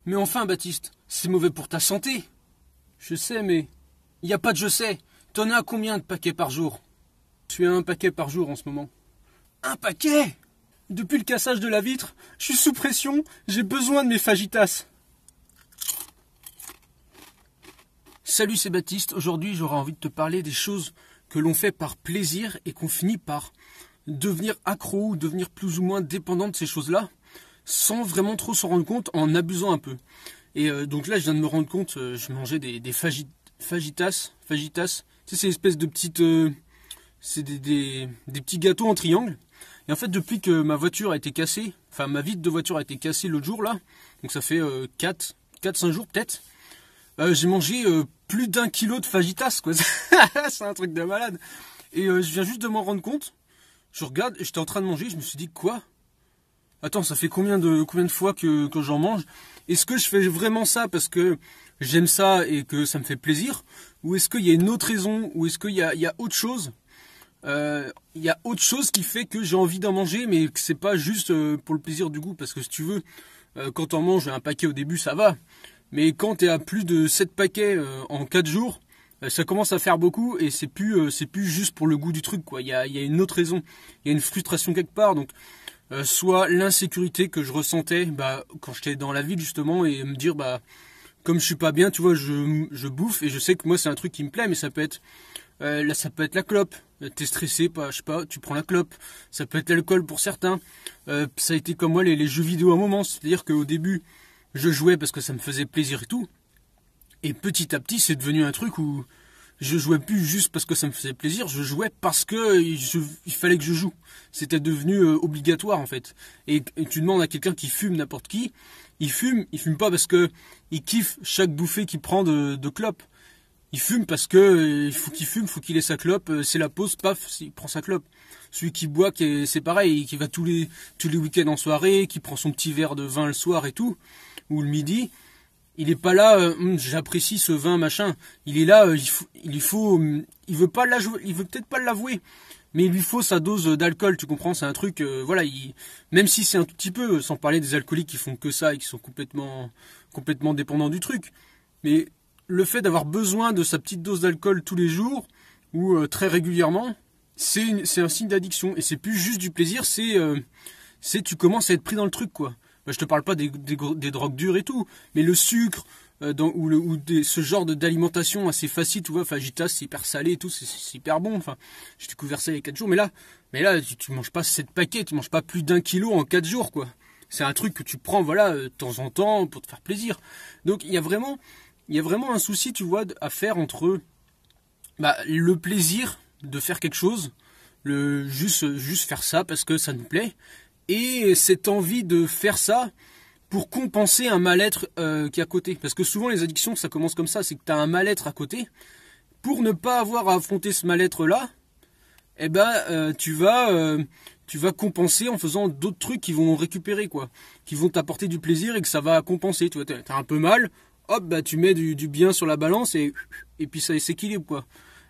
Mais enfin, Baptiste, c'est mauvais pour ta santé. Je sais, mais... Y a pas de je sais. T'en as combien de paquets par jour? Je suis à un paquet par jour en ce moment. Un paquet? Depuis le cassage de la vitre, je suis sous pression, j'ai besoin de mes fajitas. Salut, c'est Baptiste. Aujourd'hui, j'aurais envie de te parler des choses que l'on fait par plaisir et qu'on finit par devenir accro ou devenir plus ou moins dépendant de ces choses-là, sans vraiment trop s'en rendre compte, en abusant un peu. Et donc là, je viens de me rendre compte, je mangeais des fajitas. Fajitas, tu sais, c'est une espèce de petites... c'est des petits gâteaux en triangle. Et en fait, depuis que ma voiture a été cassée, enfin ma vitre de voiture a été cassée l'autre jour là, donc ça fait 4-5 jours peut-être, j'ai mangé plus d'1 kilo de fajitas, quoi. C'est un truc de malade. Et je viens juste de m'en rendre compte. Je regarde, et j'étais en train de manger, je me suis dit, quoi? Attends, ça fait combien de fois que j'en mange? Est-ce que je fais vraiment ça parce que j'aime ça et que ça me fait plaisir? Ou est-ce qu'il y a une autre raison? Ou est-ce qu'il y a autre chose? Il y a autre chose qui fait que j'ai envie d'en manger, mais que c'est pas juste pour le plaisir du goût. Parce que si tu veux, quand on mange un paquet au début, ça va. Mais quand tu es à plus de 7 paquets en 4 jours, ça commence à faire beaucoup et c'est plus juste pour le goût du truc, quoi. Il y a une autre raison. Il y a une frustration quelque part. Donc, soit l'insécurité que je ressentais quand j'étais dans la ville, justement, et me dire, comme je suis pas bien, tu vois, je bouffe et je sais que moi, c'est un truc qui me plaît, mais ça peut être... là, ça peut être la clope. T'es stressé, je sais pas, tu prends la clope. Ça peut être l'alcool pour certains. Ça a été comme moi les jeux vidéo à un moment. C'est-à-dire qu'au début, je jouais parce que ça me faisait plaisir et tout. Et petit à petit, c'est devenu un truc où je jouais plus juste parce que ça me faisait plaisir. Je jouais parce que il fallait que je joue. C'était devenu obligatoire en fait. Et tu demandes à quelqu'un qui fume, n'importe qui, il fume pas parce que il kiffe chaque bouffée qu'il prend de clope. Il fume parce que il faut qu'il fume, faut qu'il ait sa clope, c'est la pause, paf, il prend sa clope. Celui qui boit, c'est pareil, qui va tous les week-ends en soirée, qui prend son petit verre de vin le soir et tout, ou le midi, il est pas là, j'apprécie ce vin machin. Il est là, il veut pas il veut peut-être pas l'avouer, mais il lui faut sa dose d'alcool, tu comprends, c'est un truc, voilà, même si c'est un tout petit peu, sans parler des alcooliques qui font que ça et qui sont complètement dépendants du truc, mais le fait d'avoir besoin de sa petite dose d'alcool tous les jours ou très régulièrement, c'est un signe d'addiction. Et c'est plus juste du plaisir, c'est tu commences à être pris dans le truc, quoi. Je te parle pas des drogues dures et tout, mais le sucre ce genre d'alimentation assez facile, tu vois, fajitas, c'est hyper salé et tout, c'est hyper bon. Enfin, j'ai découvert ça il y a 4 jours, mais là tu manges pas 7 paquets, tu manges pas plus d'1 kilo en 4 jours, quoi. C'est un truc que tu prends, voilà, de temps en temps pour te faire plaisir. Donc il y a vraiment un souci, tu vois, à faire entre le plaisir de faire quelque chose, juste faire ça parce que ça nous plaît, et cette envie de faire ça pour compenser un mal-être qui est à côté. Parce que souvent les addictions, ça commence comme ça, c'est que tu as un mal-être à côté. Pour ne pas avoir à affronter ce mal-être-là, tu vas compenser en faisant d'autres trucs qui vont récupérer, quoi, qui vont t'apporter du plaisir et que ça va compenser. Tu vois, t'as un peu mal, hop, tu mets du bien sur la balance et puis ça s'équilibre, quoi.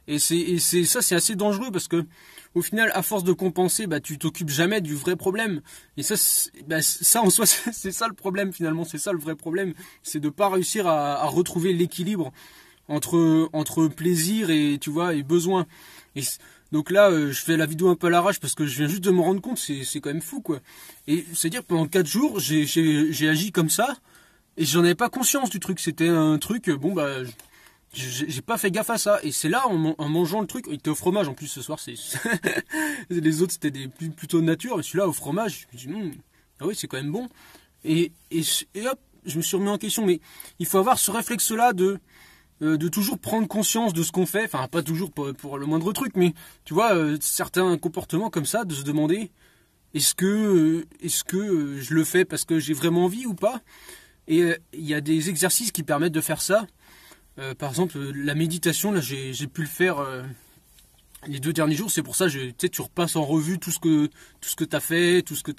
Et c'est assez dangereux parce que au final, à force de compenser, tu t'occupes jamais du vrai problème. Et ça en soi, c'est ça le problème finalement, c'est ça le vrai problème, c'est de pas réussir à retrouver l'équilibre entre plaisir et, tu vois, et besoin. Et donc là, je fais la vidéo un peu à l'arrache parce que je viens juste de me rendre compte, c'est quand même fou, quoi. Et c'est-à-dire pendant 4 jours, j'ai agi comme ça et j'en avais pas conscience du truc. C'était un truc, j'ai pas fait gaffe à ça. Et c'est là, en mangeant le truc, il était au fromage en plus ce soir, les autres c'était plutôt de nature, et celui-là au fromage, je me dis, ah oui, c'est quand même bon. Et hop, je me suis remis en question, mais il faut avoir ce réflexe-là de toujours prendre conscience de ce qu'on fait, enfin pas toujours pour le moindre truc, mais tu vois, certains comportements comme ça, de se demander, est-ce que je le fais parce que j'ai vraiment envie ou pas. Et il y a des exercices qui permettent de faire ça. Par exemple, la méditation, là j'ai pu le faire les 2 derniers jours. C'est pour ça, tu repasses en revue tout ce que tu as fait, tout ce que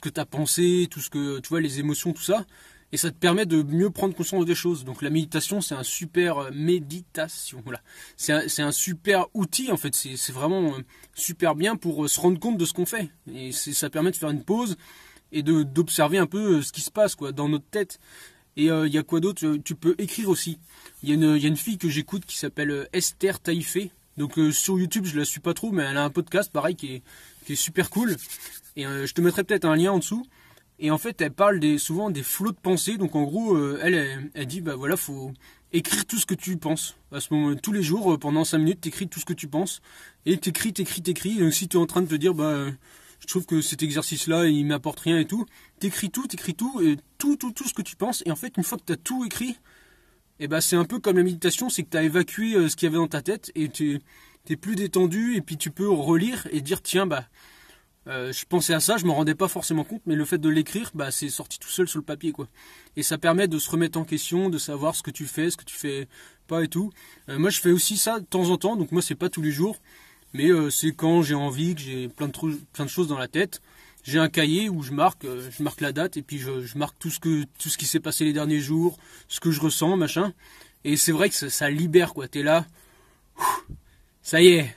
tu as pensé, tout ce que tu vois, les émotions, tout ça. Et ça te permet de mieux prendre conscience des choses. Donc la méditation, c'est un super méditation. Voilà, c'est un super outil en fait. C'est vraiment super bien pour se rendre compte de ce qu'on fait. Et ça permet de faire une pause et d'observer un peu ce qui se passe, quoi, dans notre tête. Et il y a quoi d'autre? Tu peux écrire aussi. Il y a une fille que j'écoute qui s'appelle Esther Taïfé. Donc sur YouTube, je la suis pas trop, mais elle a un podcast pareil qui est super cool. Et je te mettrai peut-être un lien en dessous. Et en fait, elle parle souvent des flots de pensée. Donc en gros, elle dit, bah voilà, faut écrire tout ce que tu penses. À ce moment, tous les jours, pendant 5 minutes, t'écris tout ce que tu penses. Et t'écris. Donc si tu es en train de te dire, bah je trouve que cet exercice-là, il m'apporte rien et tout, t'écris tout, et tout ce que tu penses. Et en fait, une fois que t'as tout écrit, et bah c'est un peu comme la méditation, c'est que tu as évacué ce qu'il y avait dans ta tête et tu es plus détendu et puis tu peux relire et dire tiens bah je pensais à ça, je m'en rendais pas forcément compte, mais le fait de l'écrire, bah c'est sorti tout seul sur le papier quoi. Et ça permet de se remettre en question, de savoir ce que tu fais pas et tout. Moi je fais aussi ça de temps en temps, donc moi c'est pas tous les jours, mais c'est quand j'ai envie, que j'ai plein de choses dans la tête. J'ai un cahier où je marque la date et puis je marque tout ce qui s'est passé les derniers jours, ce que je ressens, machin. Et c'est vrai que ça libère quoi. T'es là, ça y est,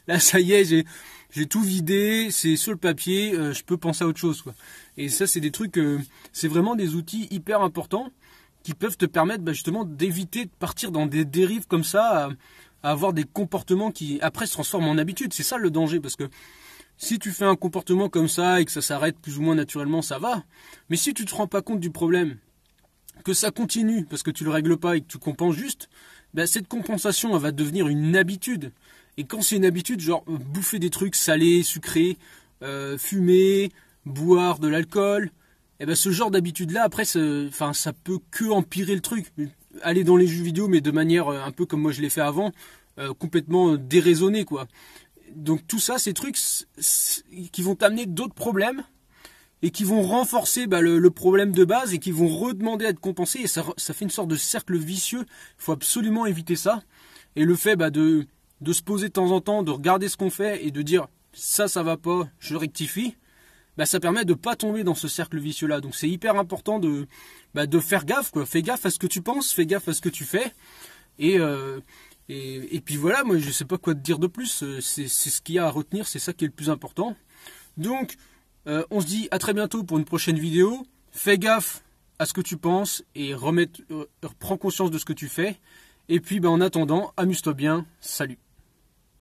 là ça y est, j'ai tout vidé, c'est sur le papier, je peux penser à autre chose quoi. Et ça c'est des trucs, c'est vraiment des outils hyper importants qui peuvent te permettre bah, justement d'éviter de partir dans des dérives comme ça, à avoir des comportements qui après se transforment en habitude. C'est ça le danger parce que si tu fais un comportement comme ça et que ça s'arrête plus ou moins naturellement, ça va. Mais si tu te rends pas compte du problème, que ça continue parce que tu le règles pas et que tu compenses juste, ben cette compensation elle va devenir une habitude. Et quand c'est une habitude, genre bouffer des trucs salés, sucrés, fumer, boire de l'alcool, et ben ce genre d'habitude là après, ça peut que empirer le truc. Aller dans les jeux vidéo mais de manière un peu comme moi je l'ai fait avant, complètement déraisonnée quoi. Donc tout ça, ces trucs qui vont t'amener d'autres problèmes et qui vont renforcer bah, le problème de base et qui vont redemander à être compensés et ça fait une sorte de cercle vicieux. Il faut absolument éviter ça. Et le fait bah, de se poser de temps en temps, de regarder ce qu'on fait et de dire ça va pas, je rectifie, bah, ça permet de ne pas tomber dans ce cercle vicieux là. Donc c'est hyper important de faire gaffe quoi. Fais gaffe à ce que tu penses, fais gaffe à ce que tu fais et puis voilà, moi je sais pas quoi te dire de plus, c'est ce qu'il y a à retenir, c'est ça qui est le plus important. Donc on se dit à très bientôt pour une prochaine vidéo. Fais gaffe à ce que tu penses et prends conscience de ce que tu fais. Et puis en attendant, amuse-toi bien, salut.